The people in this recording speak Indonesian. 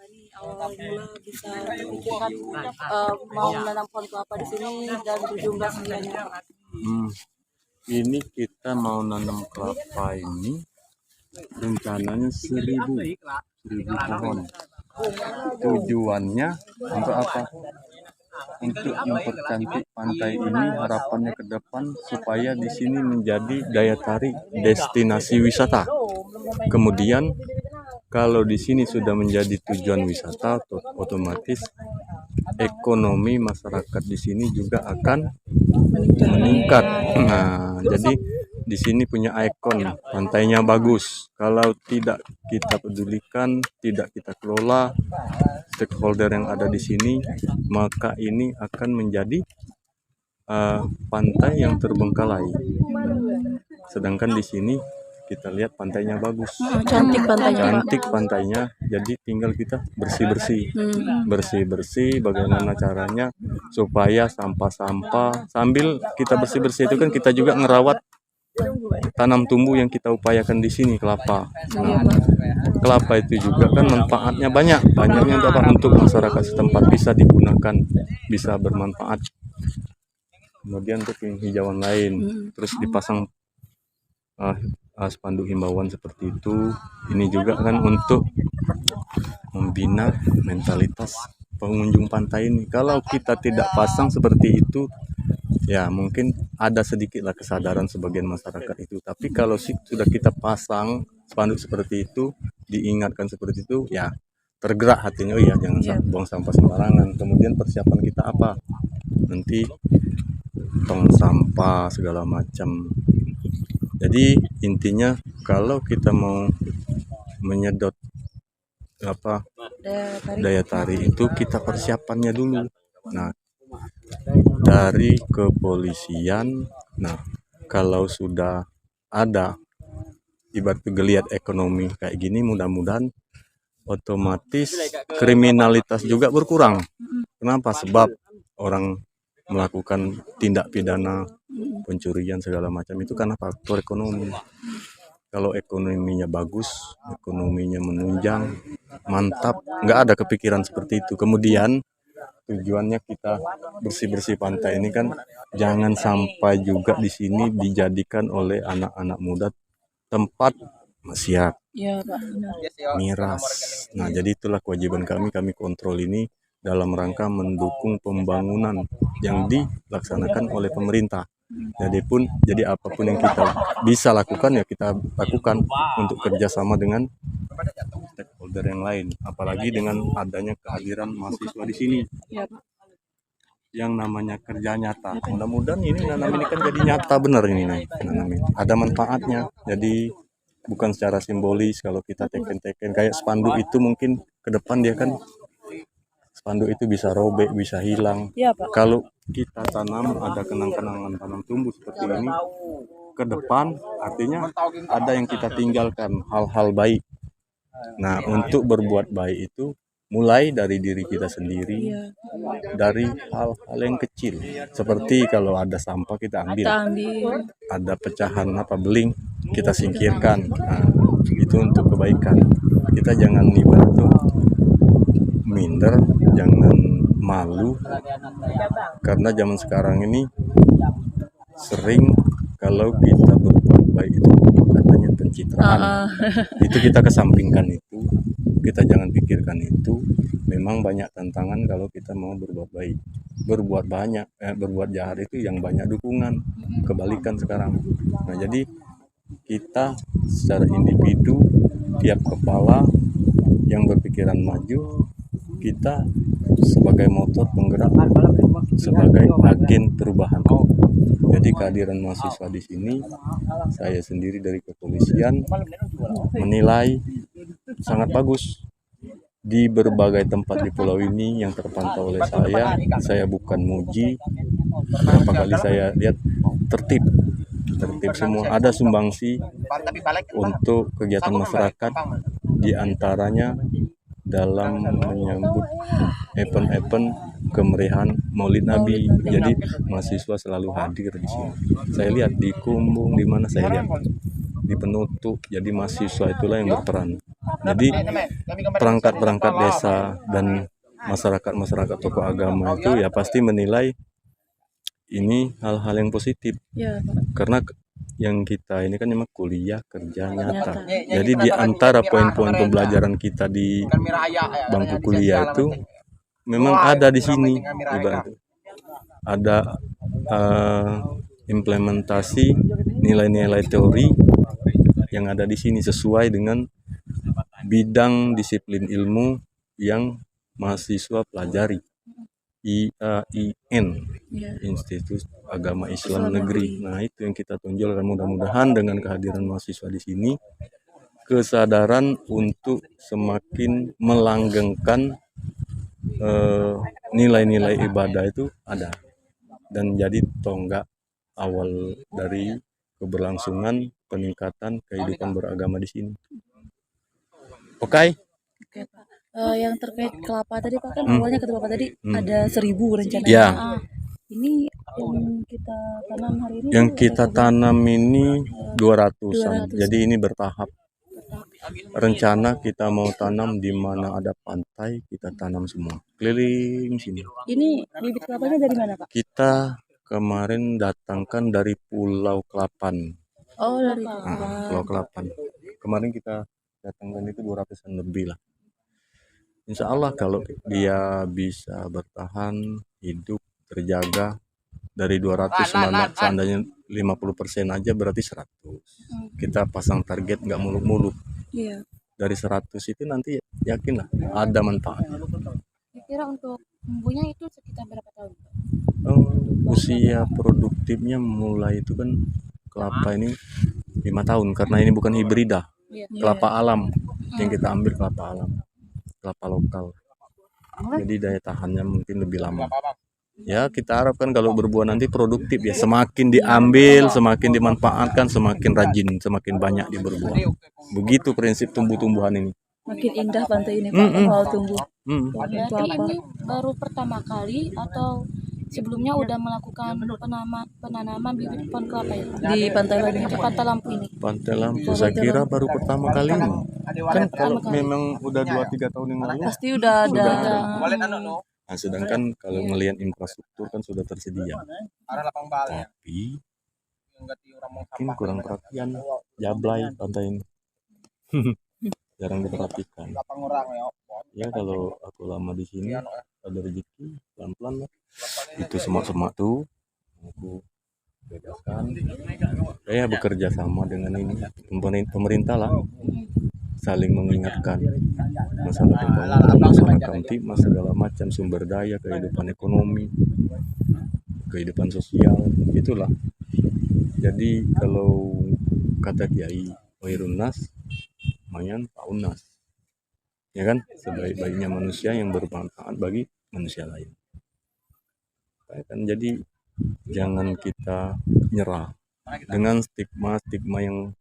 nih awal mula bisa terpikirkan mau menanam pohon kelapa di sini dan berjumlah sekiannya? Ini kita mau nanam kelapa ini rencananya 1000 pohon. Tujuannya untuk apa? Untuk mempercantik pantai ini, harapannya ke depan supaya di sini menjadi daya tarik destinasi wisata. Kemudian kalau di sini sudah menjadi tujuan wisata, otomatis ekonomi masyarakat di sini juga akan meningkat. Nah, jadi di sini punya ikon, pantainya bagus. Kalau tidak kita pedulikan, tidak kita kelola, stakeholder yang ada di sini, maka ini akan menjadi pantai yang terbengkalai. Sedangkan di sini kita lihat pantainya bagus, Cantik pantainya, cantik pantainya. Jadi tinggal kita bersih-bersih. Bagaimana caranya supaya sampah-sampah, sambil kita bersih-bersih itu kan kita juga ngerawat tanam tumbuh yang kita upayakan di sini, kelapa. Nah, kelapa itu juga kan manfaatnya banyaknya untuk masyarakat setempat, bisa digunakan, bisa bermanfaat. Kemudian untuk penghijauan lain, terus dipasang spanduk himbauan seperti itu. Ini juga kan untuk membina mentalitas pengunjung pantai ini. Kalau kita tidak pasang seperti itu, ya mungkin ada sedikitlah kesadaran sebagian masyarakat itu. Tapi kalau sudah kita pasang spanduk seperti itu, diingatkan seperti itu, ya tergerak hatinya. Oh iya, jangan buang sampah sembarangan. Kemudian persiapan kita apa? Nanti tong sampah segala macam. Jadi intinya kalau kita mau menyedot daya tarik itu, kita persiapannya dulu. Nah, dari kepolisian, nah kalau sudah ada ibarat geliat ekonomi kayak gini, mudah-mudahan otomatis kriminalitas juga berkurang. Kenapa? Sebab orang melakukan tindak pidana pencurian segala macam itu karena faktor ekonomi. Kalau ekonominya bagus, ekonominya menunjang, mantap, nggak ada kepikiran seperti itu. Kemudian tujuannya kita bersih-bersih pantai ini kan jangan sampai juga di sini dijadikan oleh anak-anak muda tempat maksiat, miras. Nah, jadi itulah kewajiban kami kontrol ini dalam rangka mendukung pembangunan yang dilaksanakan oleh pemerintah. Jadi apapun yang kita bisa lakukan, ya kita lakukan untuk kerjasama dengan stakeholder yang lain. Apalagi dengan adanya kehadiran mahasiswa di sini, yang namanya kerja nyata. Mudah-mudahan ini nanam ini kan jadi nyata benar ini nanam ini. Ada manfaatnya. Jadi bukan secara simbolis kalau kita teken-teken kayak spanduk itu, mungkin ke depan dia kan spanduk itu bisa robek, bisa hilang. Kalau kita tanam ada kenang-kenangan tanam tumbuh seperti ini, ke depan artinya ada yang kita tinggalkan, hal-hal baik. Nah, untuk berbuat baik itu mulai dari diri kita sendiri, dari hal-hal yang kecil. Seperti kalau ada sampah kita ambil, ada pecahan beling kita singkirkan. Nah, itu untuk kebaikan. Kita jangan minder, jangan malu, karena zaman sekarang ini sering kalau kita berbuat baik itu katanya pencitraan. Itu kita kesampingkan, itu kita jangan pikirkan itu. Memang banyak tantangan kalau kita mau berbuat baik. Berbuat jahat itu yang banyak dukungan, kebalikan sekarang. Nah, jadi kita secara individu, tiap kepala yang berpikiran maju, kita sebagai motor penggerak, sebagai agen perubahan. Jadi kehadiran mahasiswa di sini, saya sendiri dari kepolisian menilai sangat bagus. Di berbagai tempat di pulau ini yang terpantau oleh saya bukan muji, berapa kali saya lihat tertib semua. Ada sumbangsi untuk kegiatan masyarakat, diantaranya dalam menyambut event-event kemeriahan Maulid Nabi. Jadi mahasiswa selalu hadir di sini. Saya lihat di Kumbung, di mana saya lihat di penutup. Jadi mahasiswa itulah yang berperan. Jadi perangkat-perangkat desa dan masyarakat tokoh agama itu ya pasti menilai ini hal-hal yang positif, Ya, Pak. karena yang kita ini kan memang kuliah kerja nyata. Jadi di antara poin-poin pembelajaran kita di bangku kuliah itu memang ada di sini, ibarat ada implementasi nilai-nilai teori yang ada di sini sesuai dengan bidang disiplin ilmu yang mahasiswa pelajari. IAIN, Ya. Institut Agama Islam Negeri. Nah, itu yang kita tonjolkan, mudah-mudahan dengan kehadiran mahasiswa di sini kesadaran untuk semakin melanggengkan nilai-nilai ibadah itu ada dan jadi tonggak awal dari keberlangsungan peningkatan kehidupan beragama di sini. Oke. Oke, Pak. Yang terkait kelapa tadi Pak, kan awalnya kata Bapak tadi ada 1.000 rencananya. Ya. Ini yang kita tanam hari ini Yang tuh kita ada tanam ini 200-an. 200. Jadi ini bertahap. Rencana kita mau tanam di mana ada pantai, kita tanam semua. Keliling sini. Ini bibit kelapanya dari mana, Pak? Kita kemarin datangkan dari Pulau Kelapan. Oh, dari Pulau Kelapan. Kemarin kita datangkan itu 200-an lebih lah. Insya Allah kalau dia bisa bertahan, hidup, terjaga dari 200 seandainya 50% aja berarti 100. Kita pasang target nggak muluk-muluk. Iya. Dari 100 itu nanti yakinlah ada manfaat. Kira untuk tumbuhnya itu sekitar berapa tahun? Usia produktifnya mulai itu kan kelapa ini 5 tahun karena ini bukan hibrida. Kelapa alam yang kita ambil kelapa alam, kelapa lokal. Jadi daya tahannya mungkin lebih lama. Ya kita harapkan kalau berbuah nanti produktif ya, semakin diambil, semakin dimanfaatkan, semakin rajin, semakin banyak dia berbuah. Begitu prinsip tumbuh-tumbuhan ini. Makin indah pantai ini, Pak, kalau tumbuh. Berarti ini baru pertama kali atau sebelumnya udah melakukan penanaman bibit pohon kelapa ya? Di pantai lain. Di Pantai Lampu ini. Pantai Lampu saya kira baru pertama kali ini. Kan kalau memang udah 2-3 tahun yang lalu Pasti udah ada. Nah, sedangkan kalau melihat infrastruktur kan sudah tersedia. Tapi mungkin kurang perhatian, jablay pantai ini. Jarang diperhatikan. Ya kalau aku lama di sini ada rezeki pelan-pelan lah. Itu semak-semak tuh aku bebaskan. Saya bekerja sama dengan ini pemerintah lah, saling mengingatkan masalah pembangunan, masalah kamtipmas, segala macam sumber daya, kehidupan ekonomi, kehidupan sosial, itulah. Jadi kalau kata Kiai Khairun Nas, mayan paunas, ya kan, sebaik-baiknya manusia yang bermanfaat bagi manusia lain. Kan jadi jangan kita nyerah dengan stigma yang